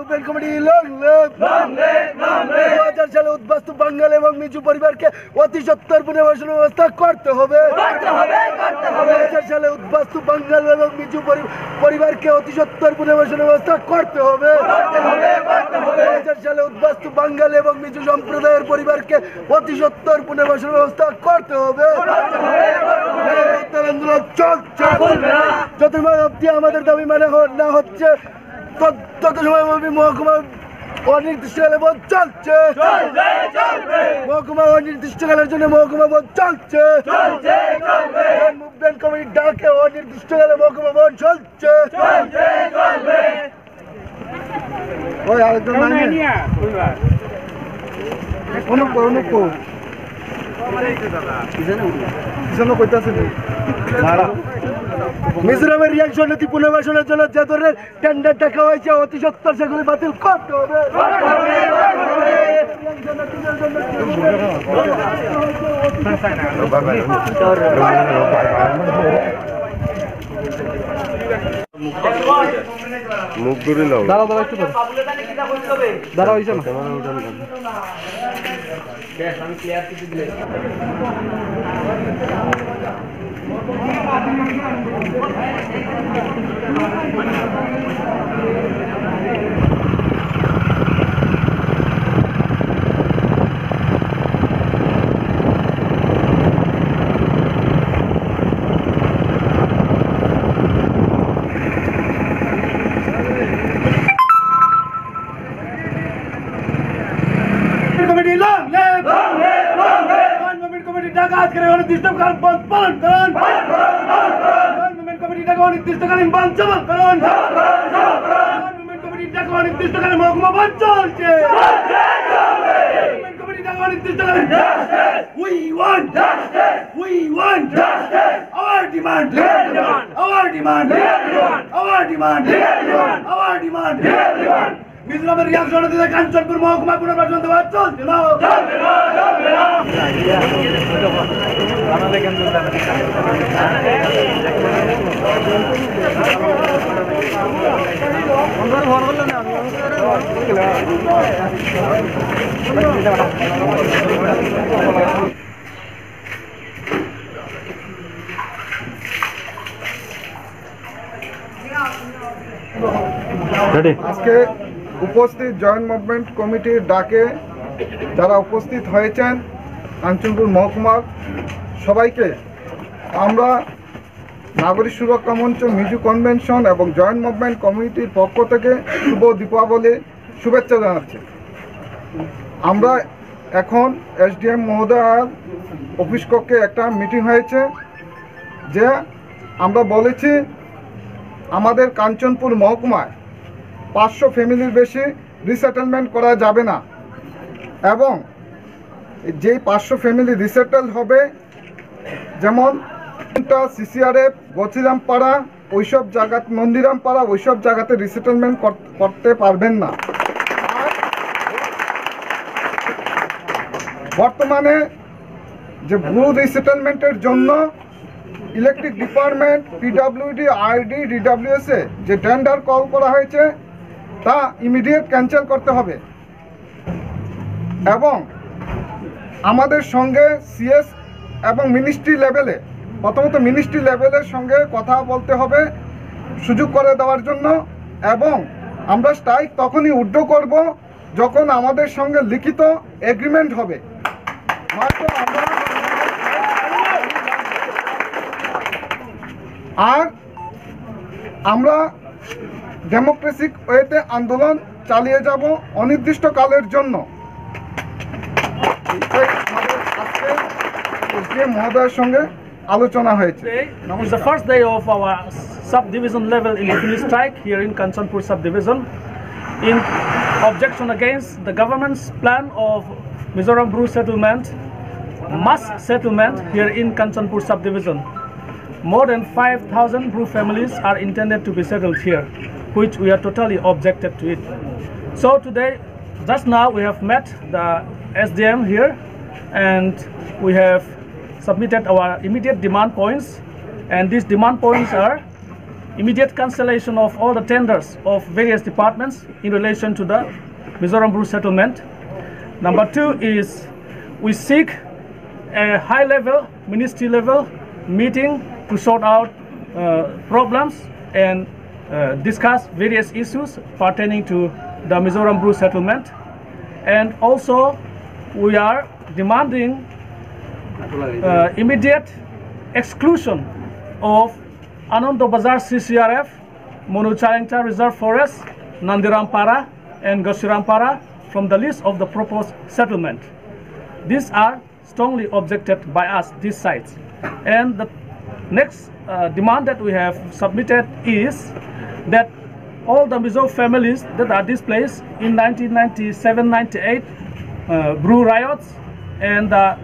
Movement committee long live 2000 সালে উদ্বাস্তু বাঙালি এবং মিজু পরিবারকে অতি সত্বর পুনর্বাসনের ব্যবস্থা করতে হবে 2000 সালে উদ্বাস্তু বাঙালি এবং মিজু পরিবারকে অতি সত্বর পুনর্বাসনের ব্যবস্থা করতে হবে 2000 সালে উদ্বাস্তু বাঙালি এবং মিজু সম্প্রদায়ের পরিবারকে অতি সত্বর পুনর্বাসনের ব্যবস্থা করতে হবে আন্দোলন চলছে যত সময় অবধি আমাদের দাবি মানে না হচ্ছে তত সময় মহকুমা অনির্দিষ্টকালে বন্ধ চলছে মহকুমা অনির্দিষ্টকালের জন্য মহকুমা বন্ধ চলছে মুভমেন্ট কমিটির ডাকে অনির্দিষ্টকালে মহকুমা বন্ধ চলছে ওই আরেকজন মিজোরামের রিয়াকশন নীতি পুনর্বাসনের জন্য যে ধরনের টেন্ডার টাকা হয়েছে অতি সত্বর সেগুলি বাতিল করতে হবে মুখ ধরে নাও দাঁড়াও একটু দাঁড়াও হয়েছে না আমি ক্লিয়ার কিছু দিলে মিজোরামের রিয়াকশন দিতে কাঞ্চনপুর মহকুমা পুনর্বাসন দেওয়া চলছে না আজকে উপস্থিত জয়েন্ট মুভমেন্ট কমিটির ডাকে যারা উপস্থিত হয়েছেন কাঞ্চনপুর মহকুমার সবাইকে আমরা নাগরিক সুরক্ষা মঞ্চ মিজু কনভেনশন এবং জয়েন্ট মুভমেন্ট কমিটির পক্ষ থেকে শুভ দীপাবলি শুভেচ্ছা জানাচ্ছি। আমরা এখন এসডিএম মহোদয়ের অফিস কক্ষে একটা মিটিং হয়েছে যে আমরা বলেছি আমাদের কাঞ্চনপুর মহকুমায় 500 ফ্যামিলির বেশি রিসেটেলমেন্ট করা যাবে না এবং যেই 500 ফ্যামিলি রিসেটেল হবে যেমন সিসিআরএফ গচিরামপাড়া ওইসব জায়গা নন্দীরামপাড়া ওইসব জায়গাতে রিসেটেলমেন্ট করতে পারবেন না। বর্তমানে যে ভূ রিসেটেলমেন্টের জন্য ইলেকট্রিক ডিপার্টমেন্ট পিডব্লিউডি আরডি ডিডব্লিউএসএ যে টেন্ডার কল করা হয়েছে তা ইমিডিয়েট ক্যান্সেল করতে হবে এবং আমাদের সঙ্গে সিএস এবং মিনিস্ট্রি লেভেলে প্রথমত মিনিস্ট্রি লেভেলের সঙ্গে কথা বলতে হবে সুযোগ করে দেওয়ার জন্য এবং আমরা স্ট্রাইক তখনই উইথড্র করব যখন আমাদের সঙ্গে লিখিত এগ্রিমেন্ট হবে। আর আমরা ডেমোক্রেসিক ওয়েতে আন্দোলন চালিয়ে যাব অনির্দিষ্টকালের জন্য। মহোদয়ের সঙ্গে আলোচনা হয়েছে। It's the first day of our subdivision level electricity strike here in Kanchanpur subdivision in objection against the government's plan of Mizoram Bru settlement, mass settlement here in Kanchanpur subdivision. More than 5,000 Bru families are intended to be settled here, which we are totally objected to it. So today, just now we have met the SDM here and we have submitted our immediate demand points, and these demand points are immediate cancellation of all the tenders of various departments in relation to the Mizoram Bru settlement. Number 2 is we seek a high-level, ministry-level meeting to sort out problems and discuss various issues pertaining to the Mizoram Bru settlement. And also, we are demanding immediate exclusion of Anando Bazar CCRF, Monu Charengta Reserve Forest, Nandirampara and Gosirampara from the list of the proposed settlement. These are strongly objected by us, these sites. And the next demand that we have submitted is that all the Mizo families that are displaced in 1997-98 Bru riots and the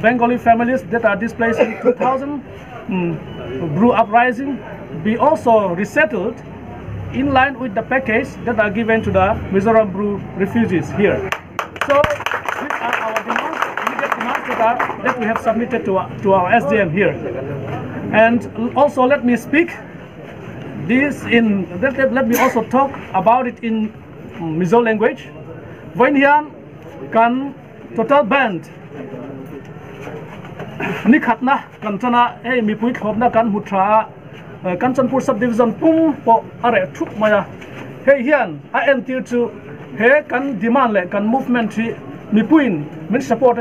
Bengali families that are displaced in 2000 Bru uprising be also resettled in line with the package that are given to the Mizoram Bru refugees here. So these are our demands, immediate demands that we have submitted to our SDM here. And also let me speak this in, let me also talk about it in Mizo language. Voinhian kan total band Nikhatna Kantana e Mipuik Hobna kan Mutra Kanchanpur subdivision Pum po are Truk Maya. Hey Hian, I am here to he kan demand le kan movement Mipuin min support